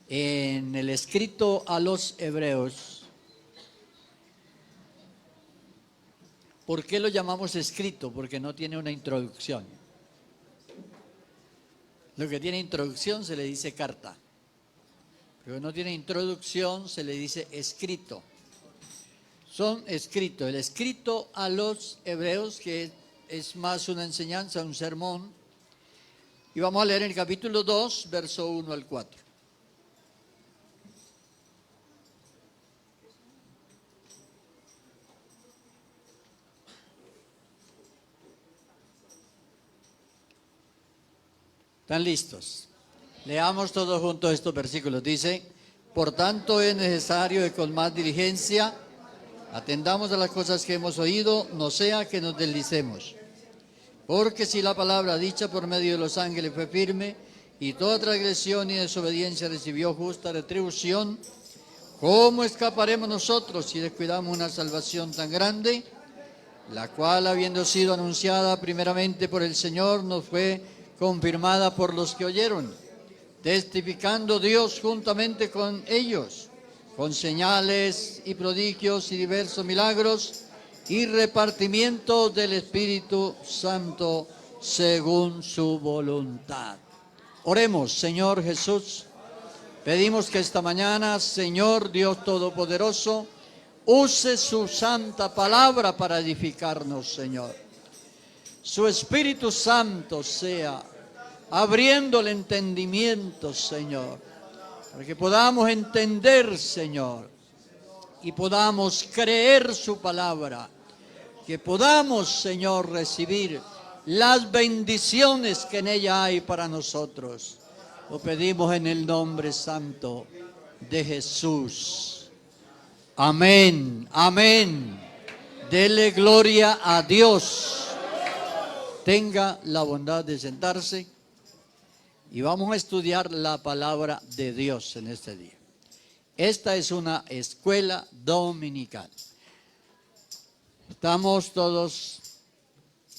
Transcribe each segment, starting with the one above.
En el escrito a los Hebreos, ¿por qué lo llamamos escrito? Porque no tiene una introducción. Lo que tiene introducción se le dice carta. Pero no tiene introducción se le dice escrito. Son escritos. El escrito a los Hebreos, que es más una enseñanza, un sermón. Y vamos a leer en el capítulo 2, verso 1 al 4. ¿Están listos? Leamos todos juntos estos versículos. Dice: por tanto es necesario que con más diligencia atendamos a las cosas que hemos oído, no sea que nos deslicemos. Porque si la palabra dicha por medio de los ángeles fue firme, y toda transgresión y desobediencia recibió justa retribución, ¿cómo escaparemos nosotros si descuidamos una salvación tan grande, la cual, habiendo sido anunciada primeramente por el Señor, nos fue confirmada por los que oyeron, testificando Dios juntamente con ellos, con señales y prodigios y diversos milagros y repartimiento del Espíritu Santo según su voluntad? Oremos. Señor Jesús, pedimos que esta mañana, Señor Dios Todopoderoso, use su santa palabra para edificarnos, Señor. Su Espíritu Santo sea abriendo el entendimiento, Señor, para que podamos entender, Señor, y podamos creer su palabra, que podamos, Señor, recibir las bendiciones que en ella hay para nosotros. Lo pedimos en el nombre santo de Jesús. Amén, amén. Dele gloria a Dios. Tenga la bondad de sentarse y vamos a estudiar la palabra de Dios en este día. Esta es una escuela dominical. Estamos todos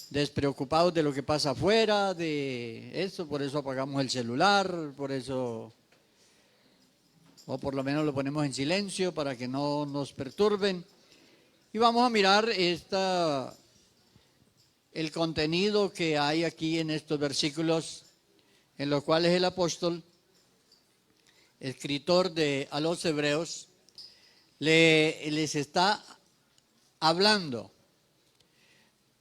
despreocupados de lo que pasa afuera, de eso, por eso apagamos el celular, por eso, o por lo menos lo ponemos en silencio para que no nos perturben. Y vamos a mirar el contenido que hay aquí en estos versículos, en los cuales el apóstol, escritor a los Hebreos, les está hablando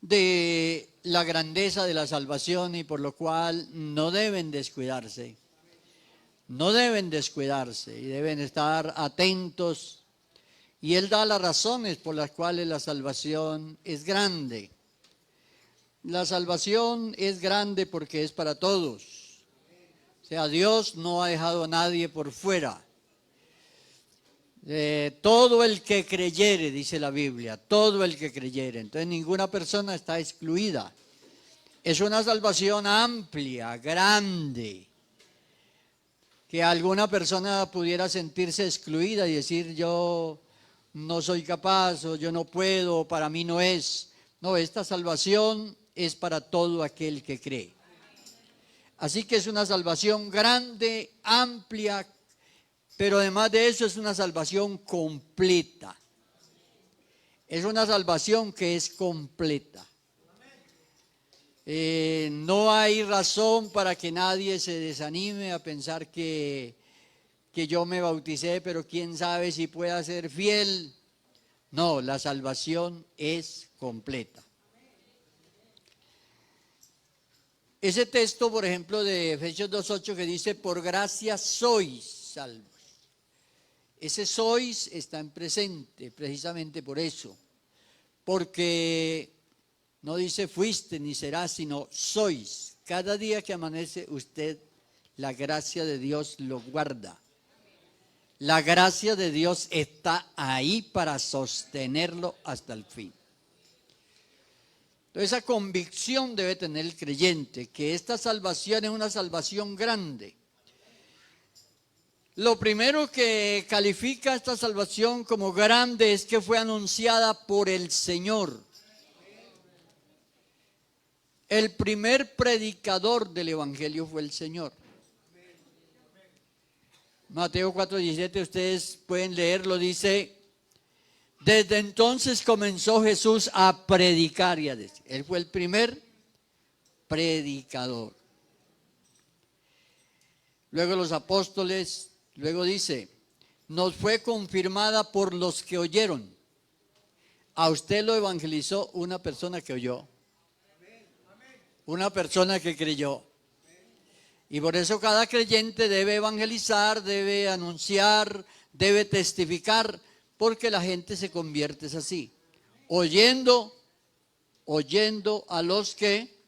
de la grandeza de la salvación y por lo cual no deben descuidarse. No deben descuidarse y deben estar atentos. Y él da las razones por las cuales la salvación es grande. La salvación es grande porque es para todos. O sea, Dios no ha dejado a nadie por fuera. Todo el que creyere, dice la Biblia, todo el que creyere. Entonces ninguna persona está excluida. Es una salvación amplia, grande. Que alguna persona pudiera sentirse excluida y decir: yo no soy capaz, o yo no puedo, o para mí no es. No, esta salvación es para todo aquel que cree. Así que es una salvación grande, amplia, pero además de eso es una salvación completa. Es una salvación que es completa. No hay razón para que nadie se desanime a pensar que yo me bauticé, pero quién sabe si pueda ser fiel. No, la salvación es completa. Ese texto, por ejemplo, de Efesios 2:8 que dice: por gracia sois salvos. Ese sois está en presente, precisamente por eso. Porque no dice fuiste ni serás, sino sois. Cada día que amanece usted, la gracia de Dios lo guarda. La gracia de Dios está ahí para sostenerlo hasta el fin. Entonces, esa convicción debe tener el creyente, que esta salvación es una salvación grande. Lo primero que califica esta salvación como grande es que fue anunciada por el Señor. El primer predicador del Evangelio fue el Señor. Mateo 4:17, ustedes pueden leerlo, dice: desde entonces comenzó Jesús a predicar y a decir. Él fue el primer predicador. Luego los apóstoles, luego dice, nos fue confirmada por los que oyeron. A usted lo evangelizó una persona que oyó, una persona que creyó. Y por eso cada creyente debe evangelizar, debe anunciar, debe testificar, porque la gente se convierte es así, oyendo a los que,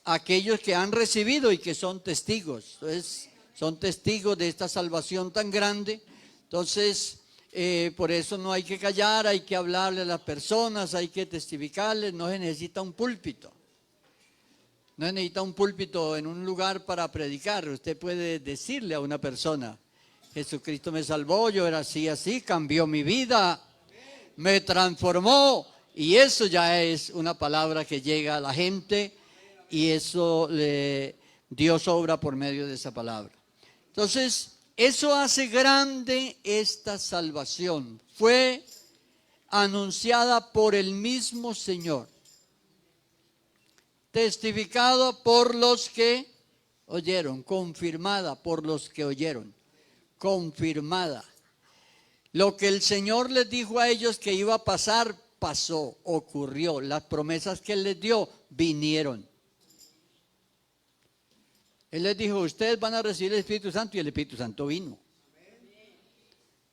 aquellos que han recibido y que son testigos. Entonces, son testigos de esta salvación tan grande. Entonces, por eso no hay que callar, hay que hablarle a las personas, hay que testificarles. No se necesita un púlpito. No se necesita un púlpito en un lugar para predicar. Usted puede decirle a una persona: Jesucristo me salvó, yo era así, cambió mi vida, me transformó. Y eso ya es una palabra que llega a la gente, y eso Dios obra por medio de esa palabra. Entonces, eso hace grande esta salvación. Fue anunciada por el mismo Señor, testificado por los que oyeron, confirmada por los que oyeron, confirmada. Lo que el Señor les dijo a ellos que iba a pasar, pasó, ocurrió. Las promesas que Él les dio, vinieron. Él les dijo: ustedes van a recibir el Espíritu Santo, y el Espíritu Santo vino.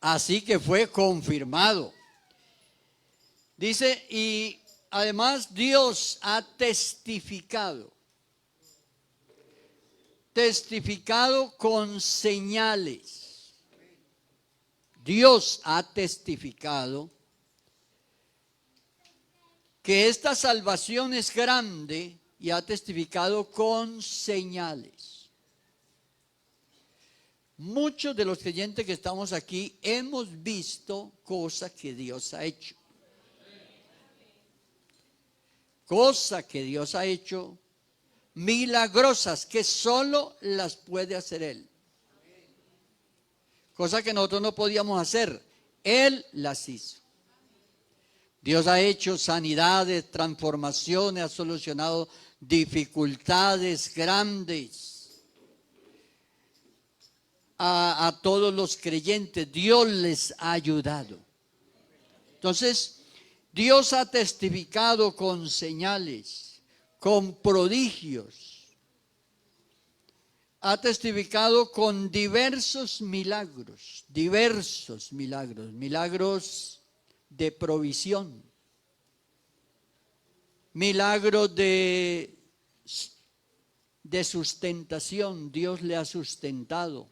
Así que fue confirmado. Dice, y además Dios ha testificado con señales. Dios ha testificado que esta salvación es grande, y ha testificado con señales. Muchos de los creyentes que estamos aquí hemos visto cosas que Dios ha hecho. Cosas que Dios ha hecho milagrosas, que solo las puede hacer Él. Cosas que nosotros no podíamos hacer, Él las hizo. Dios ha hecho sanidades, transformaciones, ha solucionado dificultades grandes a todos los creyentes. Dios les ha ayudado. Entonces, Dios ha testificado con señales, con prodigios. Ha testificado con diversos milagros, milagros de provisión, milagros de sustentación. Dios le ha sustentado,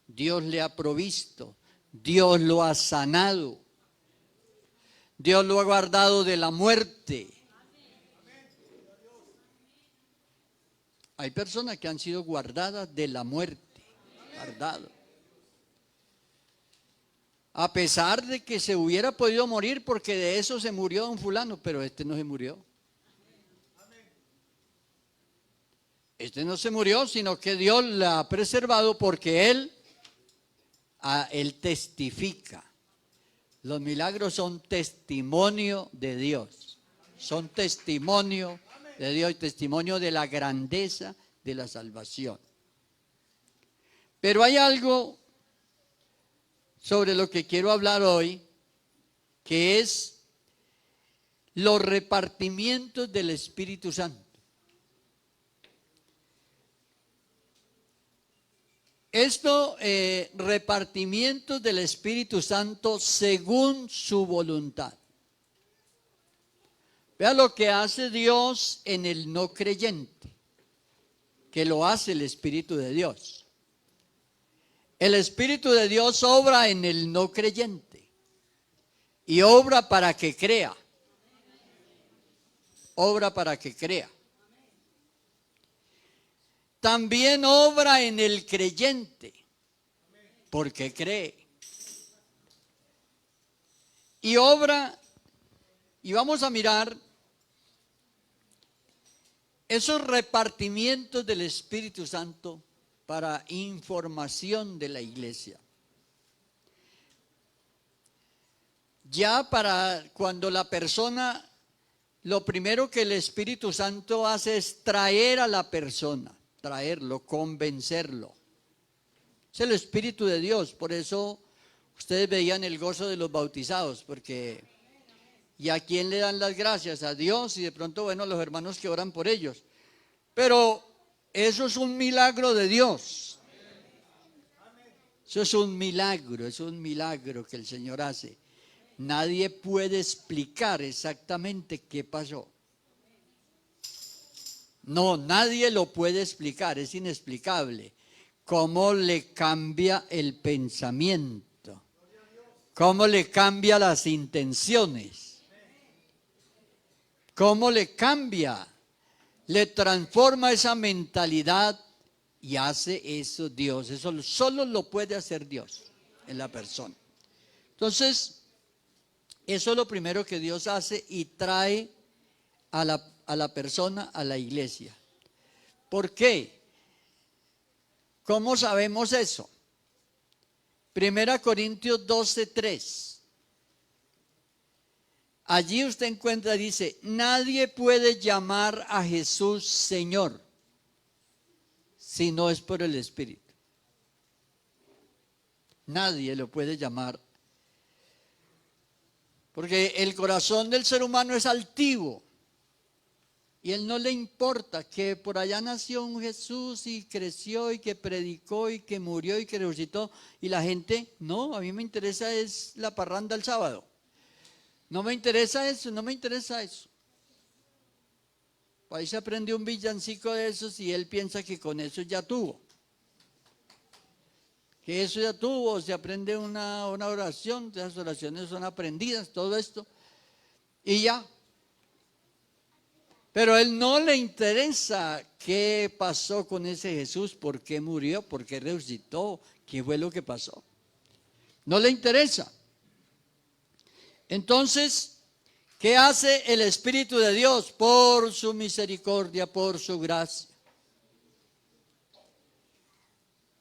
Dios le ha provisto, Dios lo ha sanado, Dios lo ha guardado de la muerte. Hay personas que han sido guardadas de la muerte, guardado. A pesar de que se hubiera podido morir, porque de eso se murió don fulano, pero este no se murió. Este no se murió, sino que Dios la ha preservado, porque Él testifica. Los milagros son testimonio de Dios. Son testimonio de Dios y testimonio de la grandeza de la salvación. Pero hay algo sobre lo que quiero hablar hoy, que es los repartimientos del Espíritu Santo. Repartimientos del Espíritu Santo según su voluntad. Vea lo que hace Dios en el no creyente, que lo hace el Espíritu de Dios. El Espíritu de Dios obra en el no creyente y obra para que crea. Obra para que crea. También obra en el creyente, porque cree. Y obra, y vamos a mirar esos repartimientos del Espíritu Santo para información de la iglesia. Ya para cuando la persona, lo primero que el Espíritu Santo hace es traer a la persona, traerlo, convencerlo. Es el Espíritu de Dios, por eso ustedes veían el gozo de los bautizados, porque ¿y a quién le dan las gracias? A Dios y de pronto, bueno, los hermanos que oran por ellos. Pero eso es un milagro de Dios. Eso es un milagro que el Señor hace. Nadie puede explicar exactamente qué pasó. No, nadie lo puede explicar, es inexplicable. Cómo le cambia el pensamiento, cómo le cambia las intenciones, cómo le cambia, le transforma esa mentalidad y hace eso Dios. Eso solo lo puede hacer Dios en la persona. Entonces, eso es lo primero que Dios hace y trae a la persona, a la iglesia. ¿Por qué? ¿Cómo sabemos eso? 1 Corintios 12:3. Allí usted encuentra, dice, nadie puede llamar a Jesús Señor si no es por el Espíritu. Nadie lo puede llamar. Porque el corazón del ser humano es altivo. Y él no le importa que por allá nació un Jesús y creció y que predicó y que murió y que resucitó. Y la gente, no, a mí me interesa es la parranda el sábado. No me interesa eso, no me interesa eso. Ahí se aprende un villancico de esos y él piensa que con eso ya tuvo. Que eso ya tuvo, se aprende una oración, esas oraciones son aprendidas, todo esto. Y ya. Pero a él no le interesa qué pasó con ese Jesús, por qué murió, por qué resucitó, qué fue lo que pasó. No le interesa. Entonces, ¿qué hace el Espíritu de Dios? Por su misericordia, por su gracia.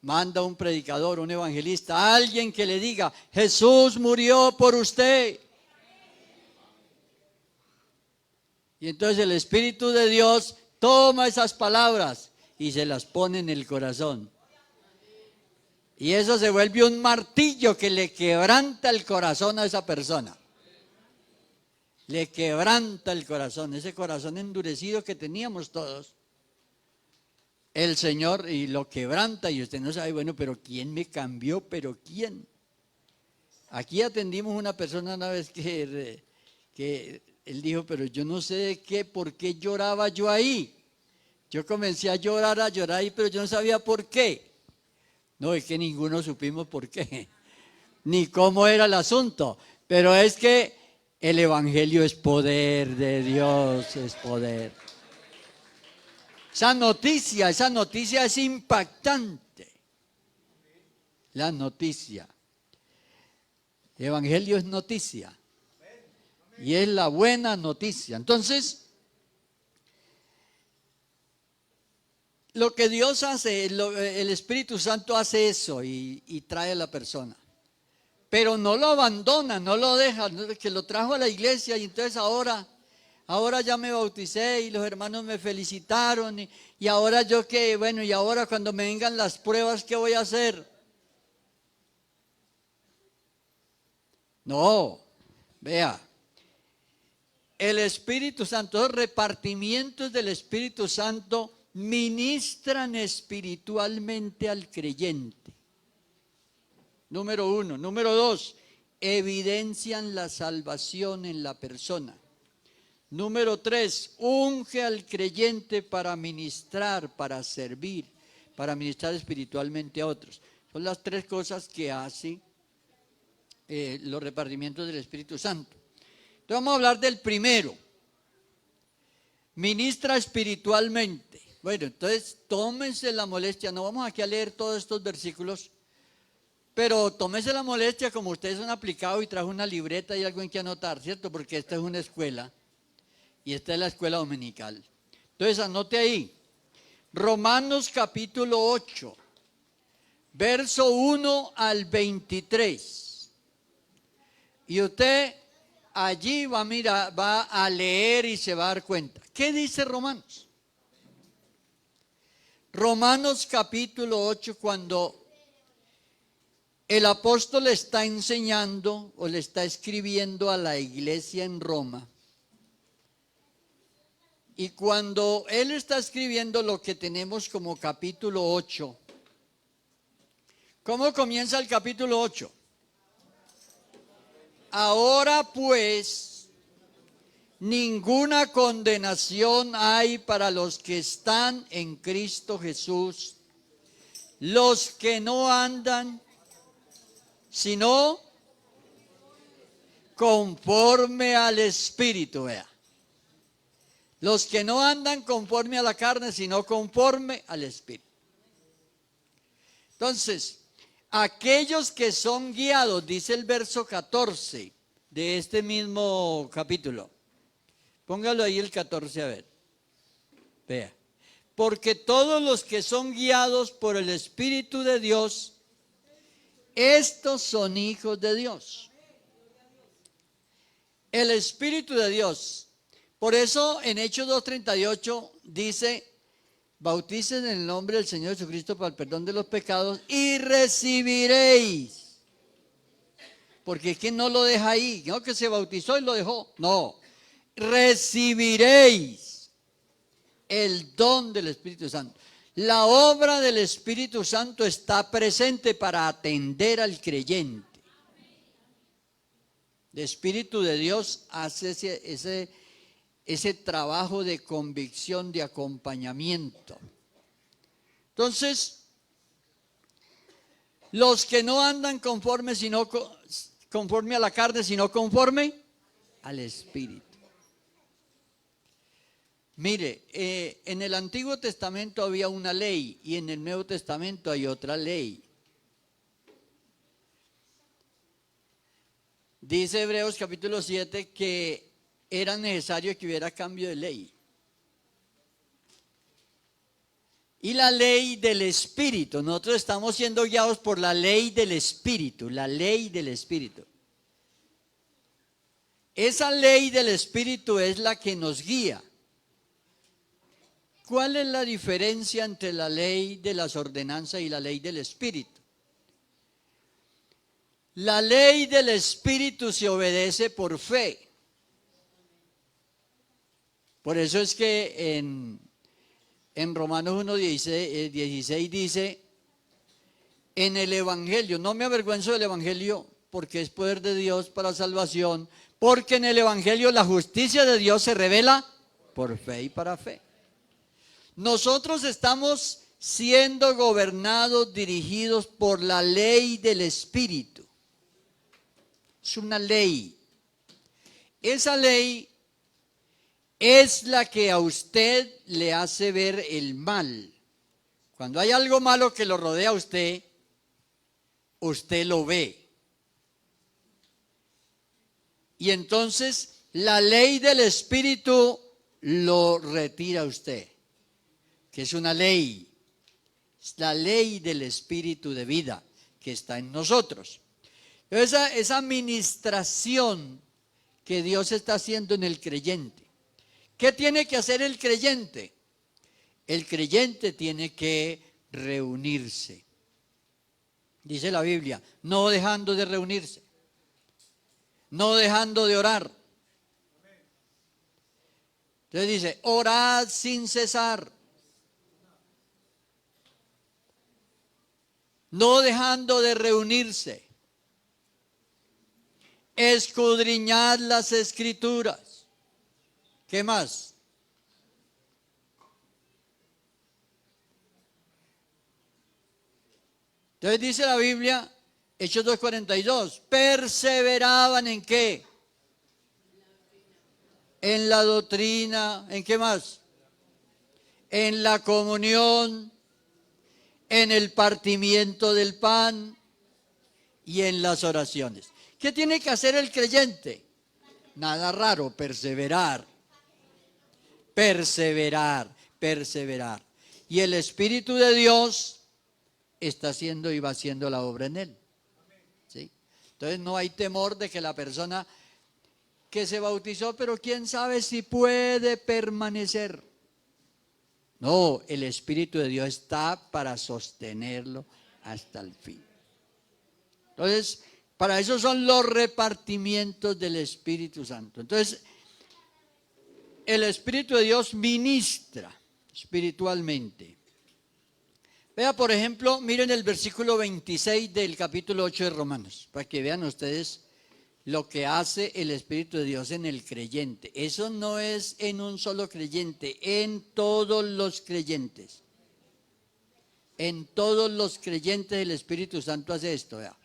Manda un predicador, un evangelista, alguien que le diga, Jesús murió por usted. Y entonces el Espíritu de Dios toma esas palabras y se las pone en el corazón. Y eso se vuelve un martillo que le quebranta el corazón a esa persona. Le quebranta el corazón, ese corazón endurecido que teníamos todos. El Señor y lo quebranta y usted no sabe, bueno, pero ¿quién me cambió? ¿Pero quién? Aquí atendimos una persona una vez que él dijo, pero yo no sé de qué, por qué lloraba yo ahí. Yo comencé a llorar ahí, pero yo no sabía por qué. No, es que ninguno supimos por qué, ni cómo era el asunto. Pero es que el Evangelio es poder de Dios, es poder. Esa noticia es impactante. La noticia. El Evangelio es noticia. Y es la buena noticia. Entonces, lo que Dios hace, el Espíritu Santo hace eso y trae a la persona. Pero no lo abandona, no lo deja, que lo trajo a la iglesia y entonces ahora ya me bauticé y los hermanos me felicitaron y ahora yo qué, bueno, y ahora cuando me vengan las pruebas, ¿qué voy a hacer? No, vea. El Espíritu Santo, los repartimientos del Espíritu Santo ministran espiritualmente al creyente. Número 1. Número 2, evidencian la salvación en la persona. Número 3, unge al creyente para ministrar, para servir, para ministrar espiritualmente a otros. Son las tres cosas que hacen los repartimientos del Espíritu Santo. Entonces vamos a hablar del primero. Ministra espiritualmente. Bueno, entonces tómense la molestia, no vamos aquí a leer todos estos versículos, pero tómense la molestia como ustedes han aplicado y trajo una libreta y algo en que anotar, ¿cierto? Porque esta es una escuela y esta es la escuela dominical. Entonces anote ahí, Romanos capítulo 8. verso 1 al 23. Y usted allí va a mirar, va a leer y se va a dar cuenta. ¿Qué dice Romanos? Romanos capítulo 8, cuando el apóstol está enseñando o le está escribiendo a la iglesia en Roma. Y cuando él está escribiendo lo que tenemos como capítulo 8, ¿cómo comienza el capítulo 8? Ahora pues, ninguna condenación hay para los que están en Cristo Jesús, los que no andan sino conforme al Espíritu, vea. Los que no andan conforme a la carne, sino conforme al Espíritu. Entonces, aquellos que son guiados, dice el verso 14 de este mismo capítulo. Póngalo ahí el 14 a ver. Vea. Porque todos los que son guiados por el Espíritu de Dios, estos son hijos de Dios. El Espíritu de Dios. Por eso en Hechos 2:38 dice: bauticen en el nombre del Señor Jesucristo para el perdón de los pecados y recibiréis. Porque ¿quién no lo deja ahí? No que se bautizó y lo dejó. No, recibiréis el don del Espíritu Santo. La obra del Espíritu Santo está presente para atender al creyente. El Espíritu de Dios hace ese trabajo de convicción, de acompañamiento. Entonces, los que no andan conforme a la carne, sino conforme al Espíritu. Mire, en el Antiguo Testamento había una ley y en el Nuevo Testamento hay otra ley. Dice Hebreos capítulo 7 que era necesario que hubiera cambio de ley. Y la ley del Espíritu, nosotros estamos siendo guiados por la ley del Espíritu, la ley del Espíritu. Esa ley del Espíritu es la que nos guía. ¿Cuál es la diferencia entre la ley de las ordenanzas y la ley del Espíritu? La ley del Espíritu se obedece por fe. Por eso es que en Romanos 1:16 dice: en el Evangelio, no me avergüenzo del Evangelio porque es poder de Dios para salvación, porque en el Evangelio la justicia de Dios se revela por fe y para fe. Nosotros estamos siendo gobernados, dirigidos por la ley del Espíritu. Es una ley. Esa ley es la que a usted le hace ver el mal. Cuando hay algo malo que lo rodea a usted, usted lo ve. Y entonces la ley del Espíritu lo retira a usted. Que es una ley, es la ley del Espíritu de vida que está en nosotros. Esa administración que Dios está haciendo en el creyente. ¿Qué tiene que hacer el creyente? El creyente tiene que reunirse. Dice la Biblia, no dejando de reunirse, no dejando de orar. Entonces dice, orad sin cesar. No dejando de reunirse. Escudriñad las Escrituras. ¿Qué más? Entonces dice la Biblia, Hechos 2:42, perseveraban ¿en qué? En la doctrina, ¿en qué más? En la comunión, en el partimiento del pan y en las oraciones. ¿Qué tiene que hacer el creyente? Nada raro, perseverar. Perseverar, perseverar. Y el Espíritu de Dios está haciendo y va haciendo la obra en él. ¿Sí? Entonces no hay temor de que la persona que se bautizó, pero quién sabe si puede permanecer. No, el Espíritu de Dios está para sostenerlo hasta el fin. Entonces, para eso son los repartimientos del Espíritu Santo. Entonces, el Espíritu de Dios ministra espiritualmente. Vea, por ejemplo, miren el versículo 26 del capítulo 8 de Romanos, para que vean ustedes lo que hace el Espíritu de Dios en el creyente. Eso no es en un solo creyente, en todos los creyentes. En todos los creyentes el Espíritu Santo hace esto. Vea.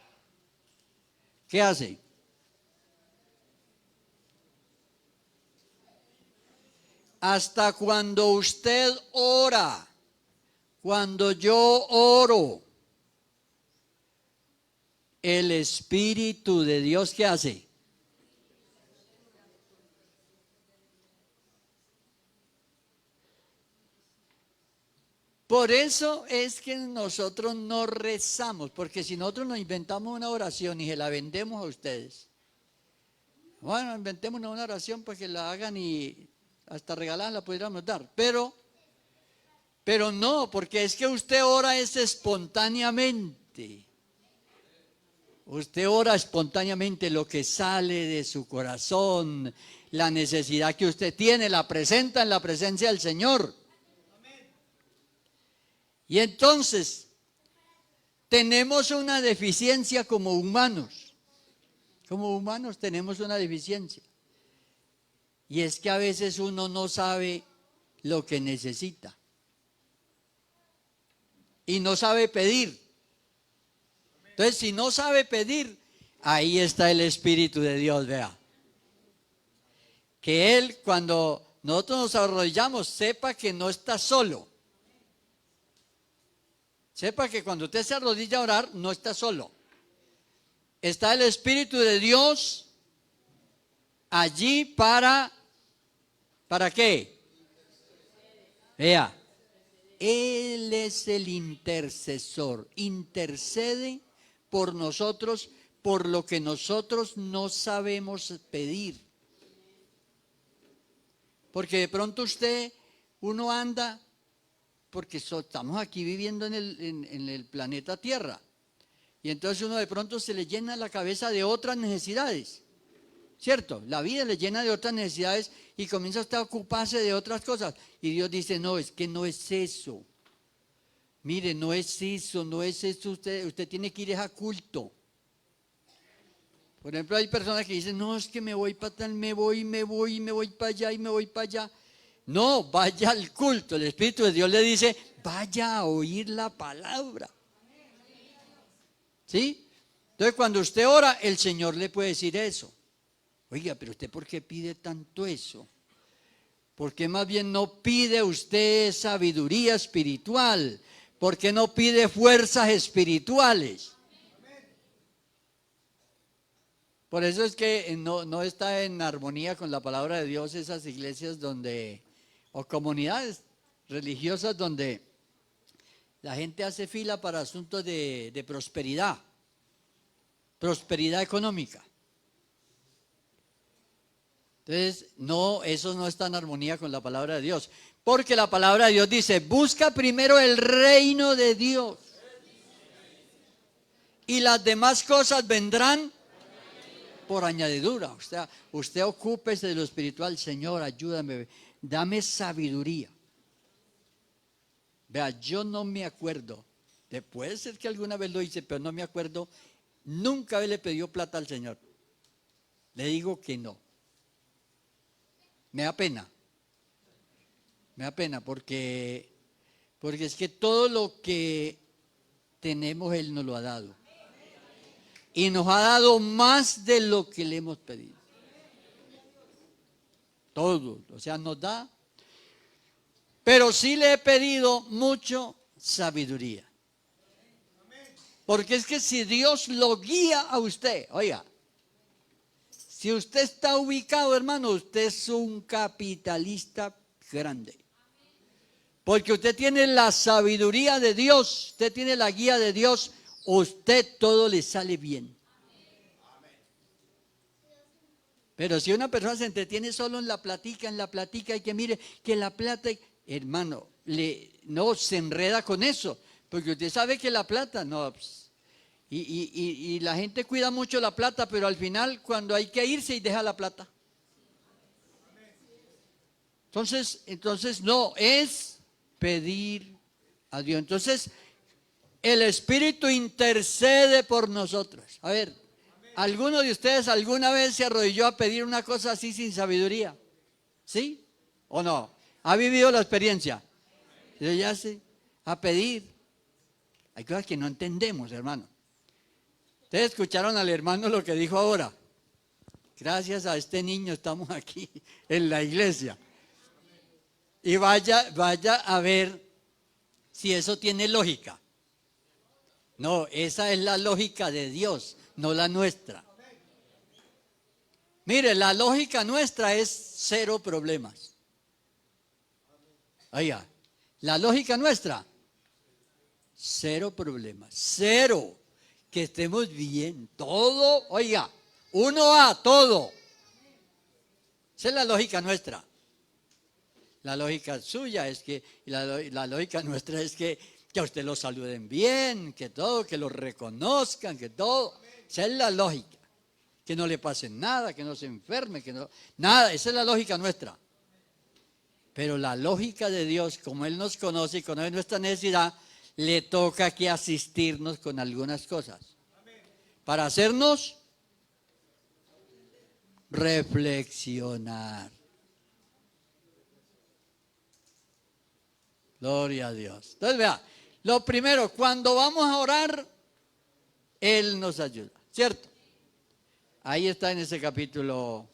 ¿Qué hace? Hasta cuando usted ora, cuando yo oro, el Espíritu de Dios, ¿qué hace? Por eso es que nosotros no rezamos, porque si nosotros nos inventamos una oración y se la vendemos a ustedes, bueno, inventemos una oración para que la hagan y hasta regalada la pudiéramos dar, pero no, porque es que usted ora es espontáneamente. Usted ora espontáneamente lo que sale de su corazón, la necesidad que usted tiene, la presenta en la presencia del Señor. Y entonces, tenemos una deficiencia como humanos. Como humanos tenemos una deficiencia. Y es que a veces uno no sabe lo que necesita. Y no sabe pedir. Entonces, si no sabe pedir, ahí está el Espíritu de Dios, vea. Que Él, cuando nosotros nos arrodillamos, sepa que no está solo. Sepa que cuando usted se arrodilla a orar, no está solo. Está el Espíritu de Dios allí ¿para qué? Vea, Él es el intercesor, intercede por nosotros, por lo que nosotros no sabemos pedir. Porque de pronto uno anda, porque estamos aquí viviendo en el planeta Tierra, y entonces uno de pronto se le llena la cabeza de otras necesidades, ¿cierto? La vida le llena de otras necesidades y comienza usted a ocuparse de otras cosas, y Dios dice, no, es que no es eso. Mire, no es eso, usted tiene que ir a culto. Por ejemplo, hay personas que dicen, no, es que me voy para tal, me voy para allá y me voy para allá. No, vaya al culto. El Espíritu de Dios le dice, vaya a oír la palabra. ¿Sí? Entonces, cuando usted ora, el Señor le puede decir eso. Oiga, pero usted, ¿por qué pide tanto eso? ¿Por qué más bien no pide usted sabiduría espiritual? ¿Por qué no pide fuerzas espirituales? Por eso es que no está en armonía con la palabra de Dios esas iglesias o comunidades religiosas donde la gente hace fila para asuntos de prosperidad económica. Entonces, no, eso no está en armonía con la palabra de Dios, porque la palabra de Dios dice, busca primero el reino de Dios y las demás cosas vendrán por añadidura. Usted ocúpese de lo espiritual. Señor, ayúdame, dame sabiduría. Vea, yo no me acuerdo, puede ser que alguna vez lo hice, pero no me acuerdo, nunca le pidió plata al Señor. Le digo que no. Me da pena porque es que todo lo que tenemos Él nos lo ha dado. Y nos ha dado más de lo que le hemos pedido. Todo, o sea, nos da. Pero sí le he pedido mucho sabiduría. Porque es que si Dios lo guía a usted, oiga, si usted está ubicado, hermano, usted es un capitalista grande. Porque usted tiene la sabiduría de Dios, usted tiene la guía de Dios, usted todo le sale bien. Pero si una persona se entretiene solo en la platica y que mire que la plata, hermano, no se enreda con eso, porque usted sabe que la plata, no, y la gente cuida mucho la plata, pero al final cuando hay que irse y deja la plata. Entonces no, es pedir a Dios. Entonces, el Espíritu intercede por nosotros. A ver, ¿alguno de ustedes alguna vez se arrodilló a pedir una cosa así sin sabiduría? ¿Sí o no? ¿Ha vivido la experiencia? Yo ya sé, a pedir. Hay cosas que no entendemos, hermano. Ustedes escucharon al hermano lo que dijo ahora. Gracias a este niño estamos aquí en la iglesia. Y vaya a ver si eso tiene lógica. No, esa es la lógica de Dios, no la nuestra. Mire, la lógica nuestra es cero problemas. Oiga, la lógica nuestra, cero problemas, cero. Que estemos bien, todo, oiga, 1A, todo. Esa es la lógica nuestra. La lógica suya es que, la lógica nuestra es que a usted lo saluden bien, que todo, que lo reconozcan, que todo. Esa es la lógica. Que no le pase nada, que no se enferme, que no, nada, esa es la lógica nuestra. Pero la lógica de Dios, como Él nos conoce y conoce nuestra necesidad, le toca que asistirnos con algunas cosas. Para hacernos reflexionar. Gloria a Dios. Entonces, vea, lo primero, cuando vamos a orar, Él nos ayuda, ¿cierto? Ahí está en ese capítulo.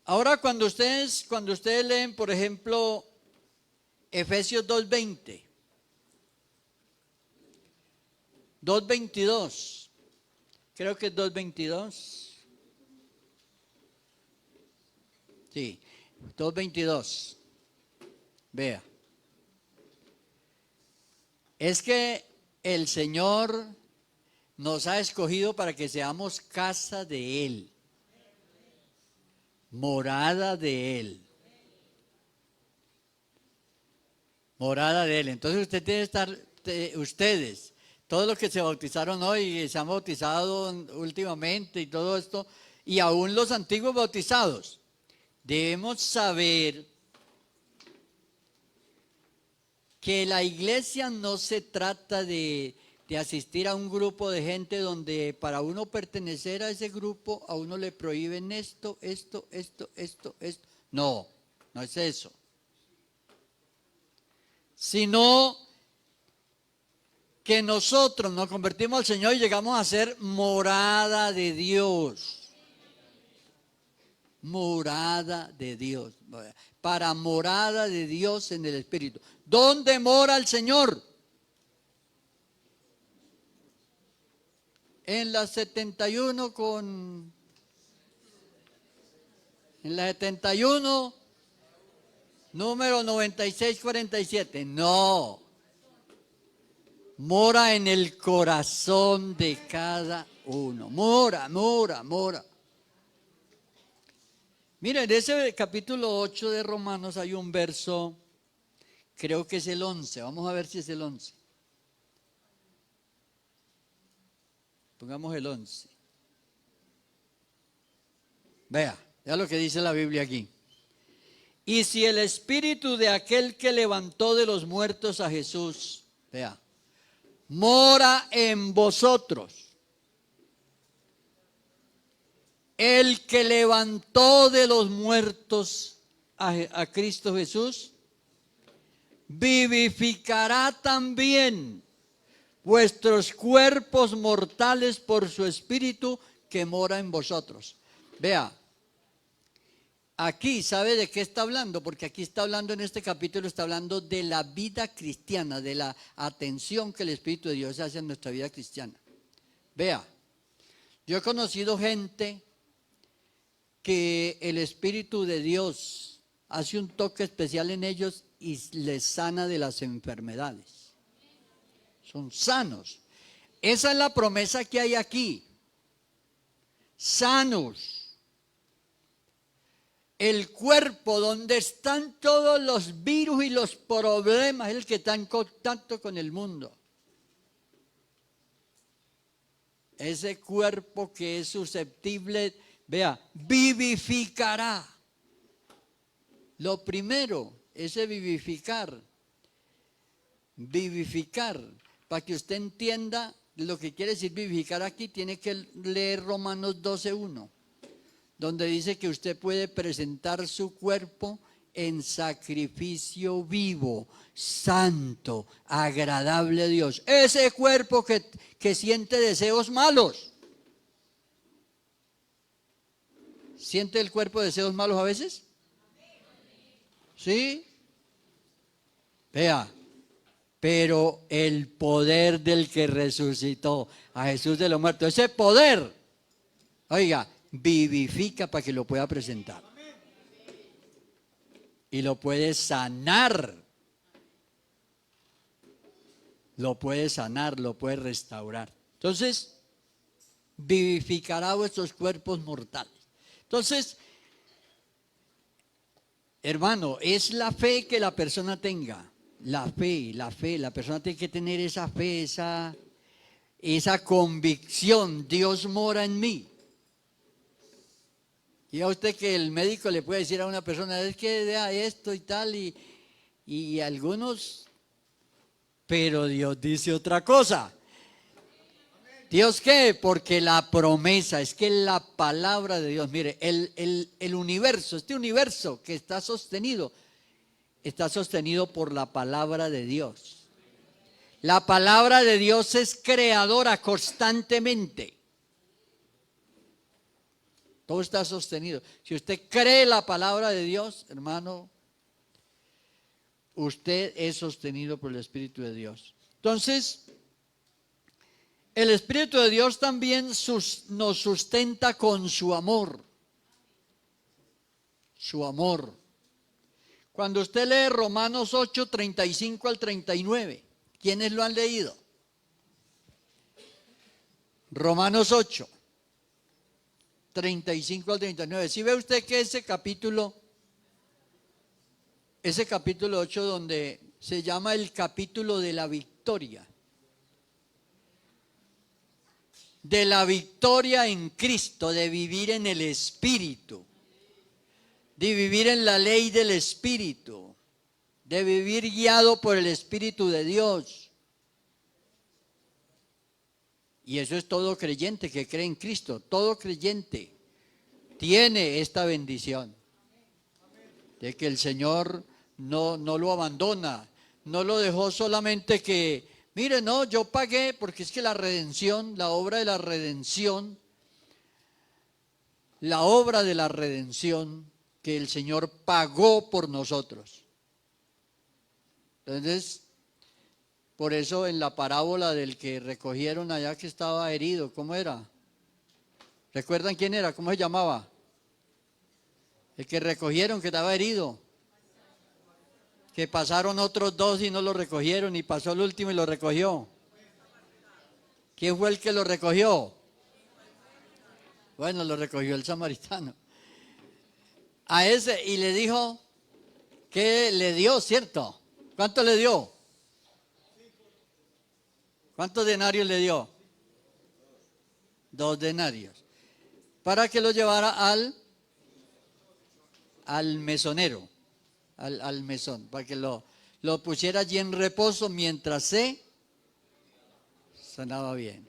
Ahora, cuando ustedes leen, por ejemplo, Efesios 2:20, 2:22, creo que es 2:22. Sí, 2:22. Vea. Es que el Señor nos ha escogido para que seamos casa de Él, morada de Él. Morada de Él. Entonces usted tiene que estar, ustedes, todos los que se bautizaron hoy y se han bautizado últimamente y todo esto, y aún los antiguos bautizados, debemos saber que la iglesia no se trata de asistir a un grupo de gente donde para uno pertenecer a ese grupo a uno le prohíben esto. No, no es eso. Sino que nosotros nos convertimos al Señor y llegamos a ser morada de Dios. Morada de Dios. Para morada de Dios en el Espíritu. ¿Dónde mora el Señor? En la 71 en la 71, número 9647. No. Mora en el corazón de cada uno. Mora. Miren, en ese capítulo 8 de Romanos hay un verso, creo que es el 11. Vamos a ver si es el 11. Pongamos el 11. Vea lo que dice la Biblia aquí. Y si el espíritu de aquel que levantó de los muertos a Jesús, vea, mora en vosotros. El que levantó de los muertos a Cristo Jesús, vivificará también vuestros cuerpos mortales por su espíritu que mora en vosotros. Vea, aquí, ¿sabe de qué está hablando? Porque aquí está hablando, en este capítulo está hablando de la vida cristiana, de la atención que el Espíritu de Dios hace en nuestra vida cristiana. Vea, yo he conocido gente que el Espíritu de Dios hace un toque especial en ellos y les sana de las enfermedades. Son sanos. Esa es la promesa que hay aquí. Sanos. El cuerpo donde están todos los virus y los problemas, es el que está en contacto con el mundo. Ese cuerpo que es susceptible, vea, vivificará. Lo primero, ese vivificar. Vivificar. Para que usted entienda lo que quiere decir vivificar aquí, tiene que leer Romanos 12:1. Donde dice que usted puede presentar su cuerpo en sacrificio vivo, santo, agradable a Dios. Ese cuerpo que siente deseos malos. ¿Siente el cuerpo deseos malos a veces? ¿Sí? Vea, pero el poder del que resucitó a Jesús de los muertos, ese poder, oiga, vivifica para que lo pueda presentar. Y lo puede sanar. Lo puede sanar, lo puede restaurar. Entonces, vivificará vuestros cuerpos mortales. Entonces, hermano, es la fe que la persona tenga. La fe, la persona tiene que tener esa fe, esa convicción. Dios mora en mí. Y a usted que el médico le puede decir a una persona, es que vea esto y tal, y algunos, pero Dios dice otra cosa. ¿Dios qué? Porque la promesa, es que la palabra de Dios, mire, el universo, este universo que está sostenido por la palabra de Dios. La palabra de Dios es creadora constantemente. Todo está sostenido. Si usted cree la palabra de Dios, hermano, usted es sostenido por el Espíritu de Dios. Entonces, el Espíritu de Dios también nos sustenta con su amor. Su amor. Cuando usted lee Romanos 8, 35 al 39, ¿quiénes lo han leído? Romanos 8. 35 al 39. ¿Sí ve usted que ese capítulo 8, donde se llama el capítulo de la victoria? De la victoria en Cristo, de vivir en el Espíritu, de vivir en la ley del Espíritu, de vivir guiado por el Espíritu de Dios. Y eso es todo creyente que cree en Cristo. Todo creyente tiene esta bendición de que el Señor no lo abandona, no lo dejó solamente que, mire, no, yo pagué, porque es que la redención, la obra de la redención que el Señor pagó por nosotros. Entonces, por eso en la parábola del que recogieron allá que estaba herido, ¿cómo era? ¿Recuerdan quién era? ¿Cómo se llamaba? El que recogieron que estaba herido. Que pasaron otros dos y no lo recogieron, y pasó el último y lo recogió. ¿Quién fue el que lo recogió? Bueno, lo recogió el samaritano. A ese, y le dijo que le dio, ¿cierto? ¿Cuánto le dio? ¿Cuántos denarios le dio? 2 denarios. Para que lo llevara al mesonero, al mesón, para que lo pusiera allí en reposo mientras se sanaba bien.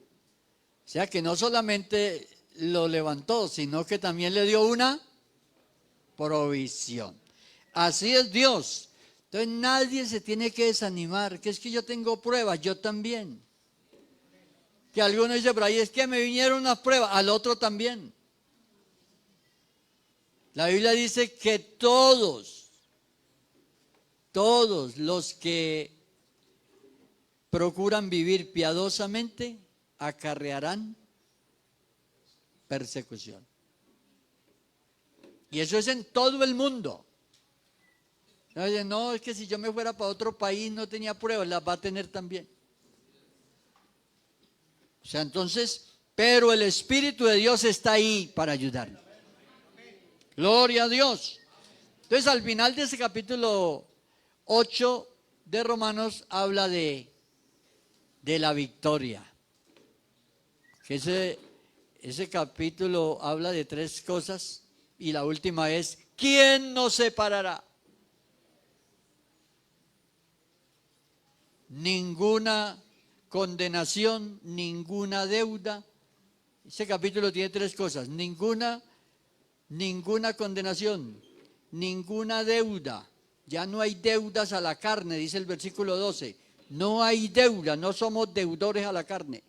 O sea que no solamente lo levantó, sino que también le dio una provisión. Así es Dios. Entonces nadie se tiene que desanimar, que es que yo tengo pruebas, yo también. Que alguno dice por ahí, es que me vinieron unas pruebas, al otro también. La Biblia dice que todos los que procuran vivir piadosamente acarrearán persecución. Y eso es en todo el mundo. Oye, no, es que si yo me fuera para otro país no tenía pruebas, las va a tener también. O sea, entonces, pero el Espíritu de Dios está ahí para ayudarnos. Gloria a Dios. Entonces, al final de ese capítulo 8 de Romanos habla de la victoria. Que ese capítulo habla de 3 cosas y la última es, ¿quién nos separará? Ninguna condenación, ninguna deuda. Ese capítulo tiene 3 cosas, ninguna condenación, ninguna deuda. Ya no hay deudas a la carne, dice el versículo 12. No hay deuda, no somos deudores a la carne.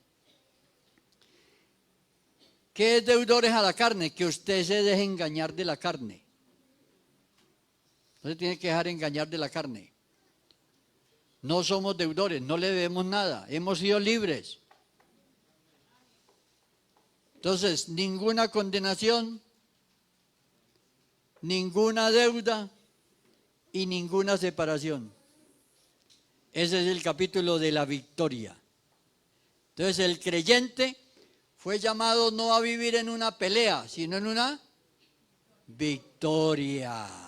¿Qué es deudores a la carne? Que usted se deje engañar de la carne. No se tiene que dejar engañar de la carne. No somos deudores, no le debemos nada, hemos sido libres. Entonces, ninguna condenación, ninguna deuda y ninguna separación. Ese es el capítulo de la victoria. Entonces, el creyente fue llamado no a vivir en una pelea, sino en una victoria.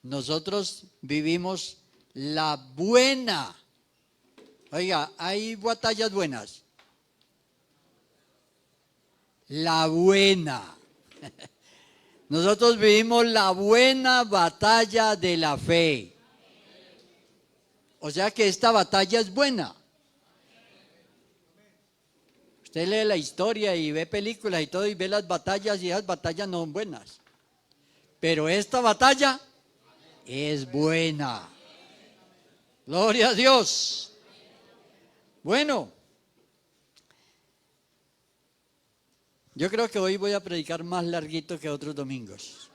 Nosotros vivimos la buena. Oiga, hay batallas buenas. La buena. Nosotros vivimos la buena batalla de la fe. O sea que esta batalla es buena. Usted lee la historia y ve películas y todo y ve las batallas y esas batallas no son buenas. Pero esta batalla es buena. Gloria a Dios. Bueno, yo creo que hoy voy a predicar más larguito que otros domingos.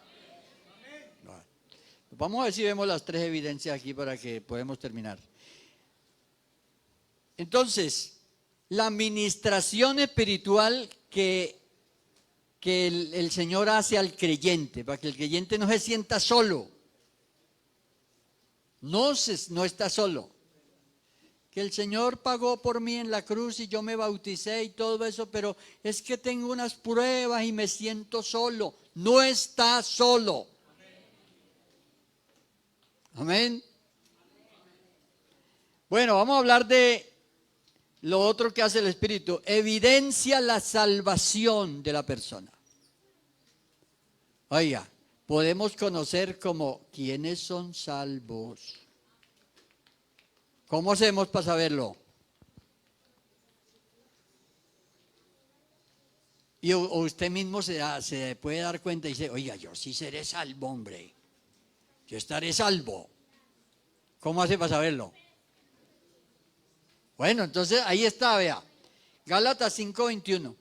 Vamos a ver si vemos las 3 evidencias aquí para que podamos terminar. Entonces, la administración espiritual que el Señor hace al creyente, para que el creyente no se sienta solo. No está solo. Que el Señor pagó por mí en la cruz y yo me bauticé y todo eso, pero es que tengo unas pruebas y me siento solo. No está solo. Amén. Bueno, vamos a hablar de lo otro que hace el Espíritu. Evidencia la salvación de la persona. Oiga, podemos conocer como quiénes son salvos. ¿Cómo hacemos para saberlo? Y o usted mismo se puede dar cuenta y dice, oiga, yo sí seré salvo, hombre. Yo estaré salvo. ¿Cómo hace para saberlo? Bueno, entonces ahí está, vea. Gálatas 5:21.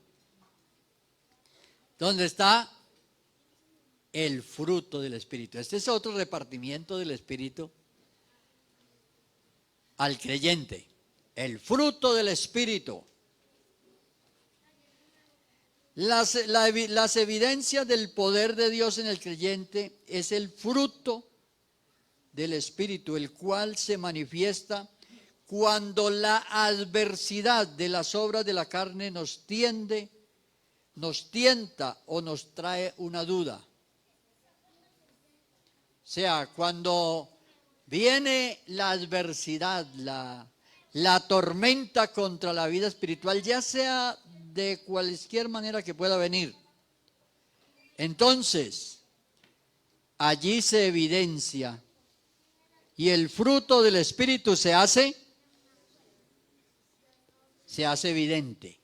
¿Dónde está el fruto del Espíritu? Este es otro repartimiento del Espíritu al creyente. El fruto del Espíritu. Las evidencias del poder de Dios en el creyente es el fruto del Espíritu, el cual se manifiesta cuando la adversidad de las obras de la carne nos tienta o nos trae una duda. O sea, cuando viene la adversidad, la tormenta contra la vida espiritual, ya sea de cualquier manera que pueda venir, entonces allí se evidencia y el fruto del Espíritu se hace evidente.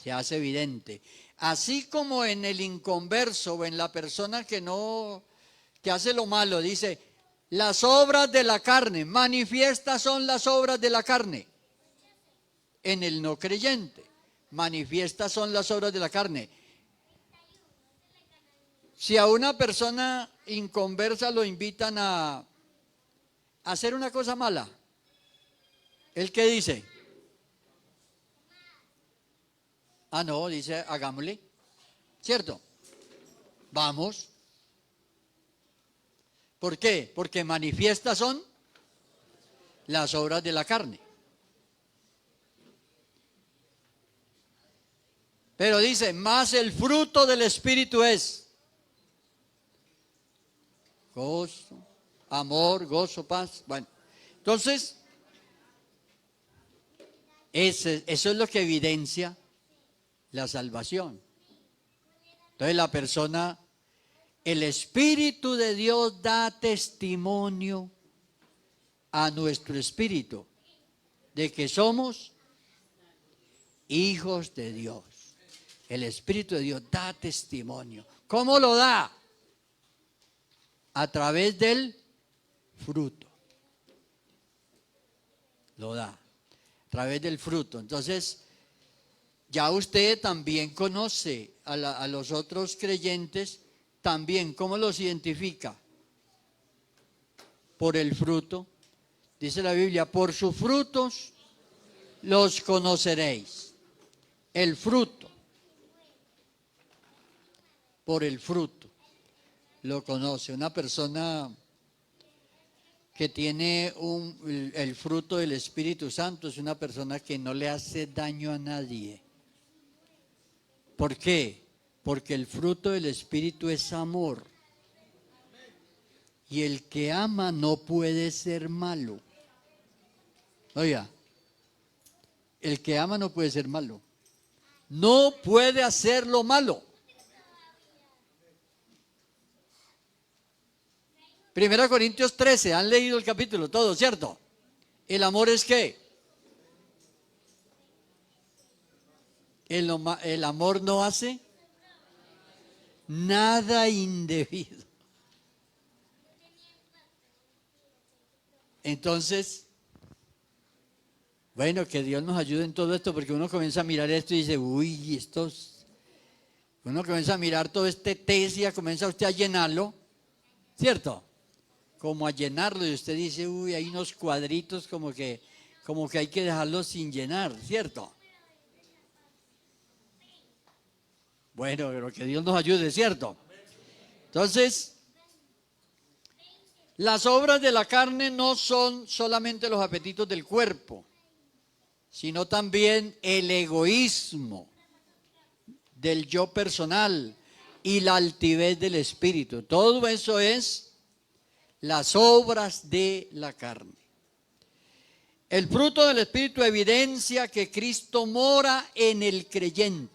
Se hace evidente. Así como en el inconverso o en la persona que hace lo malo, dice, las obras de la carne, manifiestas son las obras de la carne. En el no creyente, manifiestas son las obras de la carne. Si a una persona inconversa lo invitan a hacer una cosa mala, ¿él qué dice? Ah, no, dice, hagámosle, ¿cierto? Vamos. ¿Por qué? Porque manifiestas son las obras de la carne. Pero dice, más el fruto del Espíritu es gozo, amor, gozo, paz. Bueno, entonces, eso es lo que evidencia la salvación. Entonces la persona, el Espíritu de Dios da testimonio a nuestro espíritu de que somos hijos de Dios. El Espíritu de Dios da testimonio. ¿Cómo lo da? A través del fruto. Lo da. A través del fruto. Entonces, ya usted también conoce a los otros creyentes, también, ¿cómo los identifica? Por el fruto. Dice la Biblia, por sus frutos los conoceréis. El fruto. Por el fruto lo conoce. Una persona que tiene el fruto del Espíritu Santo es una persona que no le hace daño a nadie. ¿Por qué? Porque el fruto del Espíritu es amor. Y el que ama no puede ser malo. Oiga, el que ama no puede ser malo. No puede hacerlo malo. Primera Corintios 13, han leído el capítulo todo, ¿cierto? ¿El amor es qué? El amor no hace nada indebido. Entonces, bueno, que Dios nos ayude en todo esto, porque uno comienza a mirar esto y dice, uy, uno comienza a mirar todo este tesia, comienza usted a llenarlo, ¿cierto? Como a llenarlo, y usted dice, uy, hay unos cuadritos como que hay que dejarlos sin llenar, ¿cierto? Bueno, pero que Dios nos ayude, ¿cierto? Entonces, las obras de la carne no son solamente los apetitos del cuerpo, sino también el egoísmo del yo personal y la altivez del espíritu. Todo eso es las obras de la carne. El fruto del Espíritu evidencia que Cristo mora en el creyente.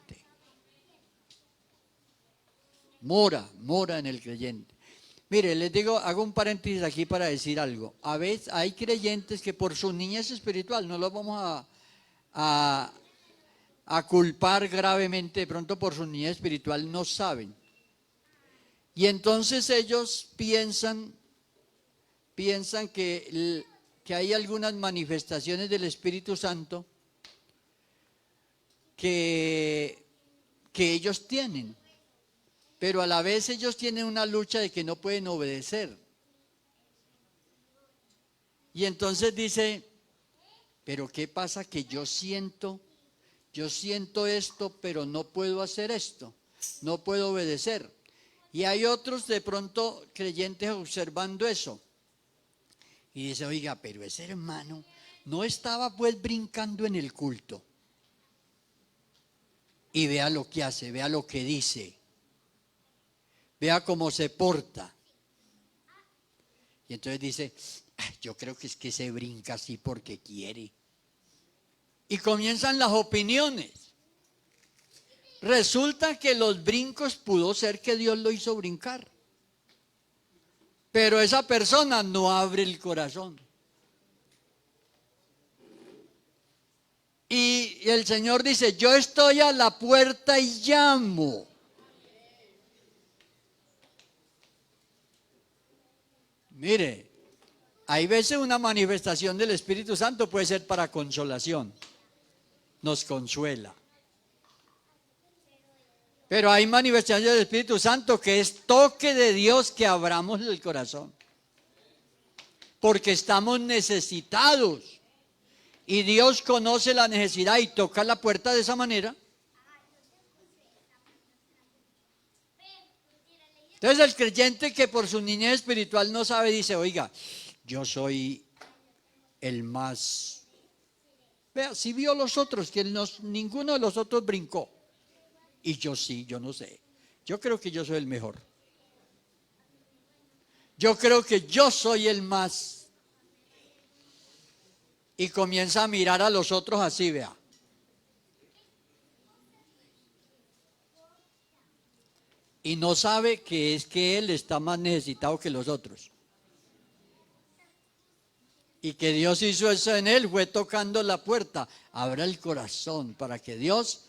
Mora en el creyente. Mire, les digo, hago un paréntesis aquí para decir algo. A veces hay creyentes que por su niñez espiritual, no los vamos a culpar gravemente, de pronto por su niñez espiritual no saben. Y entonces ellos piensan que hay algunas manifestaciones del Espíritu Santo que ellos tienen, pero a la vez ellos tienen una lucha de que no pueden obedecer. Y entonces dice, pero ¿qué pasa? Que yo siento esto, pero no puedo hacer esto, no puedo obedecer. Y hay otros de pronto creyentes observando eso. Y dice, oiga, pero ese hermano no estaba pues brincando en el culto. Y vea lo que hace, vea lo que dice. Vea cómo se porta. Y entonces dice, yo creo que es que se brinca así porque quiere. Y comienzan las opiniones. Resulta que los brincos pudo ser que Dios lo hizo brincar. Pero esa persona no abre el corazón. Y el Señor dice, yo estoy a la puerta y llamo. Mire, hay veces una manifestación del Espíritu Santo puede ser para consolación. Nos consuela. Pero hay manifestaciones del Espíritu Santo que es toque de Dios que abramos el corazón. Porque estamos necesitados. Y Dios conoce la necesidad y toca la puerta de esa manera. Entonces el creyente que por su niñez espiritual no sabe, dice, oiga, yo soy el más. Vea, si vio los otros, que ninguno de los otros brincó. Y yo sí, yo no sé. Yo creo que yo soy el mejor. Yo creo que yo soy el más. Y comienza a mirar a los otros así, vea. Y no sabe que es que él está más necesitado que los otros. Y que Dios hizo eso en él, fue tocando la puerta. Abra el corazón para que Dios,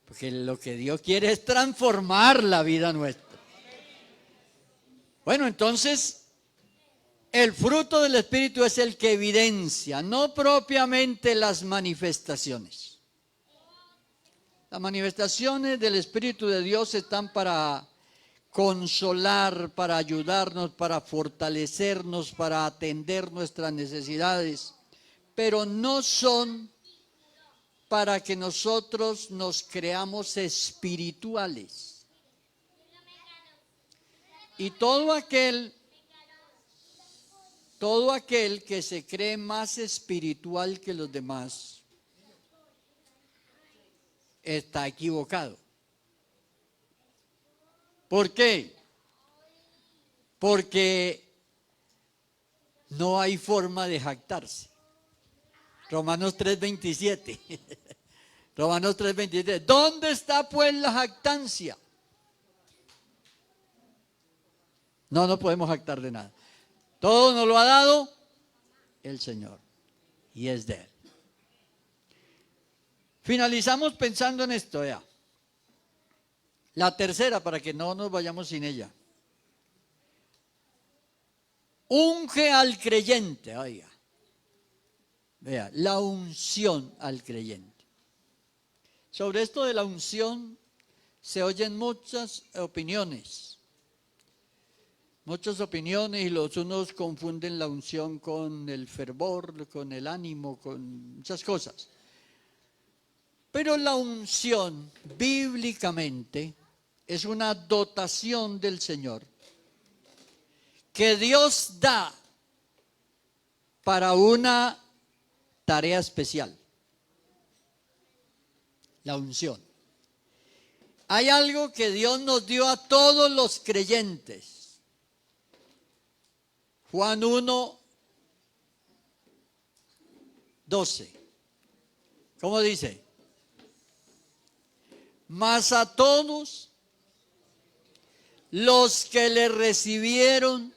porque lo que Dios quiere es transformar la vida nuestra. Bueno, entonces, el fruto del Espíritu es el que evidencia, no propiamente las manifestaciones. Las manifestaciones del Espíritu de Dios están para consolar, para ayudarnos, para fortalecernos, para atender nuestras necesidades, pero no son para que nosotros nos creamos espirituales. Y todo aquel que se cree más espiritual que los demás está equivocado. ¿Por qué? Porque no hay forma de jactarse. Romanos 3:27. Romanos 3:27. ¿Dónde está pues la jactancia? No podemos jactar de nada. Todo nos lo ha dado el Señor y es de Él. Finalizamos pensando en esto, ya. La tercera, para que no nos vayamos sin ella. Unge al creyente, oiga. Vea, la unción al creyente. Sobre esto de la unción se oyen muchas opiniones. Muchas opiniones y los unos confunden la unción con el fervor, con el ánimo, con muchas cosas. Pero la unción, bíblicamente, es una dotación del Señor que Dios da para una tarea especial. La unción. Hay algo que Dios nos dio a todos los creyentes. Juan 1:12. ¿Cómo dice? Mas a todos los que le recibieron,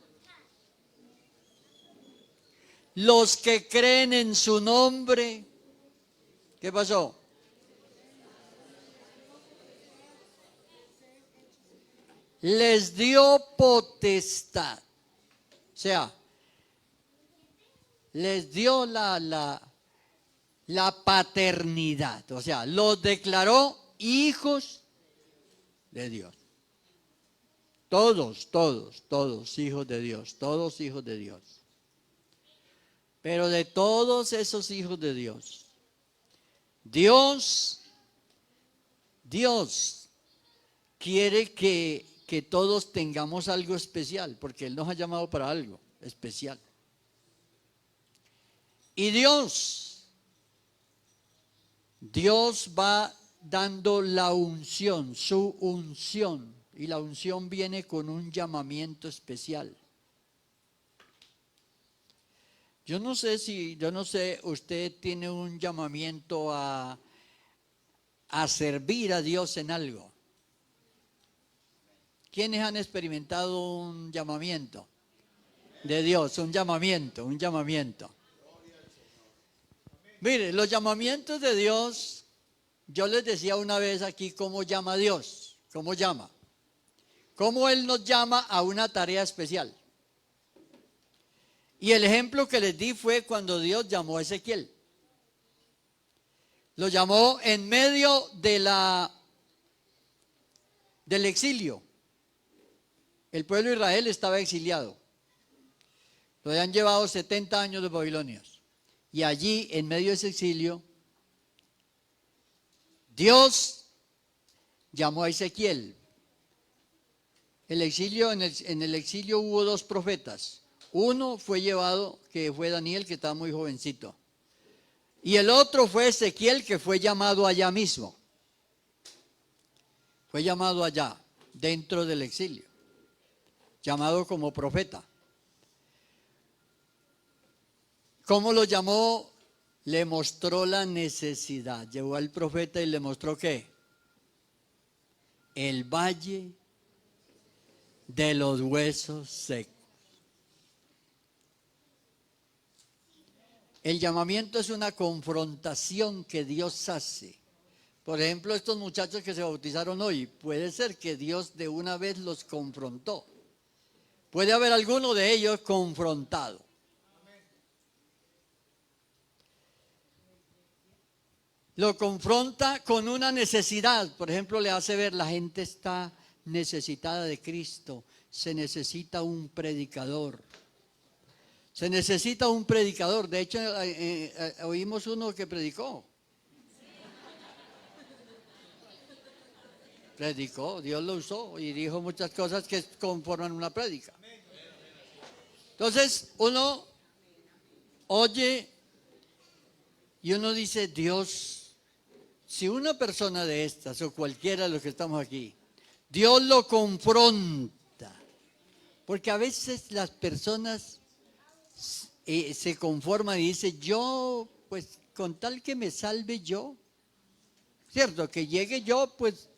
los que creen en su nombre, ¿qué pasó? Les dio potestad. O sea, les dio la paternidad. O sea, los declaró hijos de Dios. Todos hijos de Dios, todos hijos de Dios. Pero de todos esos hijos de Dios, Dios quiere que todos tengamos algo especial, porque Él nos ha llamado para algo especial. Y Dios va dando la unción, su unción, y la unción viene con un llamamiento especial. Yo no sé, usted tiene un llamamiento a servir a Dios en algo. ¿Quiénes han experimentado un llamamiento de Dios? Un llamamiento. Mire, los llamamientos de Dios, yo les decía una vez aquí cómo llama Dios, cómo Él nos llama a una tarea especial. Y el ejemplo que les di fue cuando Dios llamó a Ezequiel. Lo llamó en medio del exilio. El pueblo de Israel estaba exiliado. Lo habían llevado 70 años los babilonios. Y allí, en medio de ese exilio, Dios llamó a Ezequiel. en el exilio hubo dos profetas. Uno fue llevado, que fue Daniel, que estaba muy jovencito. Y el otro fue Ezequiel, que fue llamado allá mismo. Fue llamado allá, dentro del exilio. Llamado como profeta. ¿Cómo lo llamó? Le mostró la necesidad. Llevó al profeta y le mostró ¿qué? El valle de los huesos secos. El llamamiento es una confrontación que Dios hace. Por ejemplo, estos muchachos que se bautizaron hoy, puede ser que Dios de una vez los confrontó. Puede haber alguno de ellos confrontado. Lo confronta con una necesidad. Por ejemplo, le hace ver, la gente está necesitada de Cristo. Se necesita un predicador. Se necesita un predicador. De hecho, oímos uno que predicó. Predicó, Dios lo usó y dijo muchas cosas que conforman una prédica. Entonces, uno oye y uno dice, Dios, si una persona de estas o cualquiera de los que estamos aquí, Dios lo confronta, porque a veces las personas se conforman y dicen, yo, pues con tal que me salve yo, cierto, que llegue yo, pues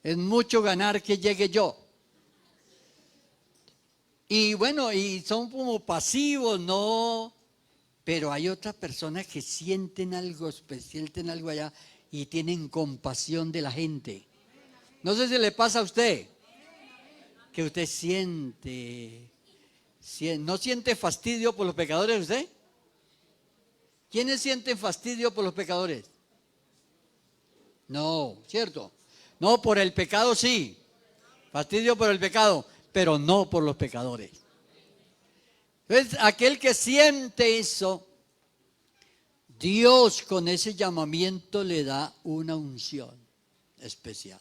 es mucho ganar que llegue yo. Y bueno, y son como pasivos, no. Pero hay otras personas que sienten algo especial, sienten algo allá y tienen compasión de la gente. No sé si le pasa a usted, que usted ¿no siente fastidio por los pecadores usted? ¿Quiénes sienten fastidio por los pecadores? No, ¿cierto? No, por el pecado sí, fastidio por el pecado, pero no por los pecadores. Entonces, aquel que siente eso, Dios con ese llamamiento le da una unción especial.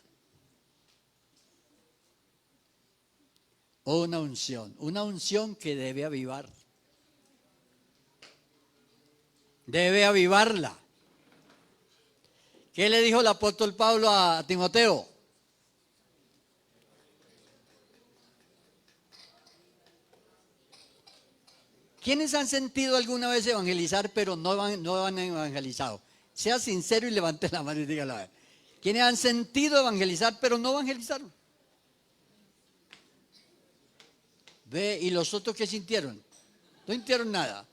Una unción que debe avivar. Debe avivarla. ¿Qué le dijo el apóstol Pablo a Timoteo? ¿Quiénes han sentido alguna vez evangelizar pero no han evangelizado? Sea sincero y levante la mano y dígalo a ver. ¿Quiénes han sentido evangelizar pero no evangelizaron? Ve, ¿y los otros qué sintieron? No sintieron nada.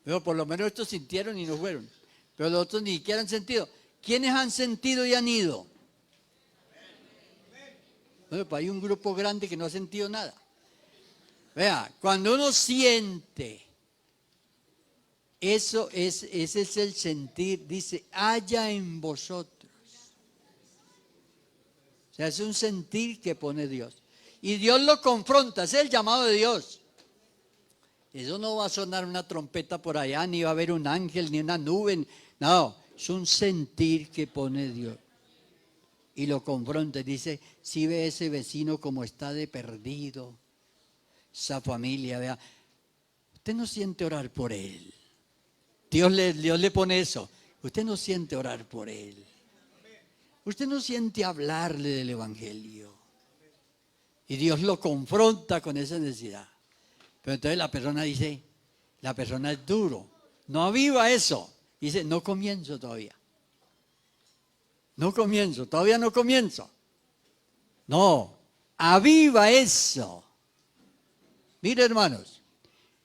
Pero por lo menos estos sintieron y no fueron. Pero los otros ni siquiera han sentido. ¿Quiénes han sentido y han ido? Bueno, pues hay un grupo grande que no ha sentido nada. Vea, cuando uno siente, ese es el sentir, dice, haya en vosotros. O sea, es un sentir que pone Dios. Y Dios lo confronta, ese es el llamado de Dios. Eso no va a sonar una trompeta por allá, ni va a haber un ángel, ni una nube. No, es un sentir que pone Dios. Y lo confronta, dice, si ve ese vecino como está de perdido, esa familia, vea, usted no siente orar por él. Dios le pone eso. Usted no siente orar por él. Usted no siente hablarle del evangelio. Y Dios lo confronta con esa necesidad. Pero entonces la persona dice, la persona es duro. No aviva eso. Dice, no comienzo todavía. No comienzo, todavía no comienzo. No, aviva eso. Mire, hermanos,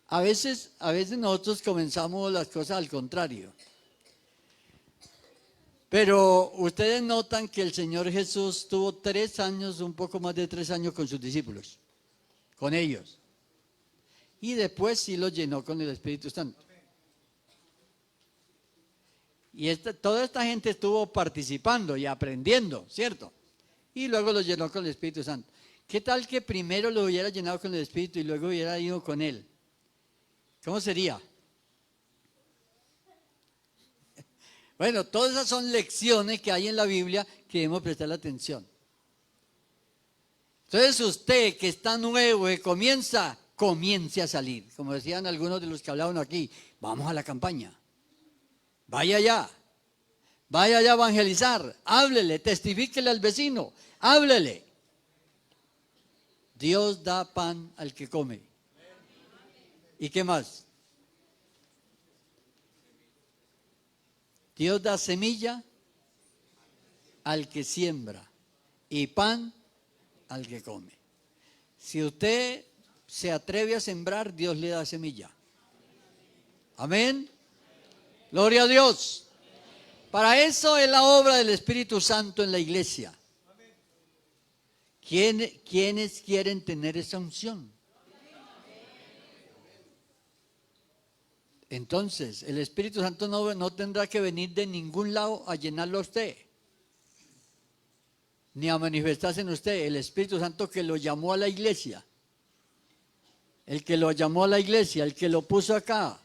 a veces nosotros comenzamos las cosas al contrario. Pero ustedes notan que el Señor Jesús tuvo 3 años, un poco más de 3 años con sus discípulos, con ellos. Y después sí los llenó con el Espíritu Santo. Y toda esta gente estuvo participando y aprendiendo, ¿cierto? Y luego los llenó con el Espíritu Santo. ¿Qué tal que primero lo hubiera llenado con el Espíritu y luego hubiera ido con él? ¿Cómo sería? Bueno, todas esas son lecciones que hay en la Biblia que debemos prestarle atención. Entonces usted que está nuevo, que comience a salir. Como decían algunos de los que hablaban aquí, vamos a la campaña. Vaya allá a evangelizar, háblele, testifíquele al vecino, háblele. Dios da pan al que come. ¿Y qué más? Dios da semilla al que siembra y pan al que come. Si usted se atreve a sembrar, Dios le da semilla. Amén. Gloria a Dios. Para eso es la obra del Espíritu Santo en la iglesia. ¿Quiénes quieren tener esa unción? Entonces, el Espíritu Santo no tendrá que venir de ningún lado a llenarlo a usted, ni a manifestarse en usted. El Espíritu Santo que lo llamó a la iglesia, el que lo llamó a la iglesia, el que lo puso acá,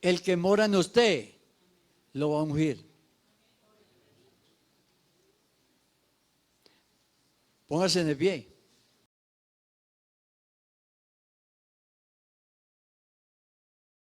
el que mora en usted, lo va a ungir. Póngase de pie.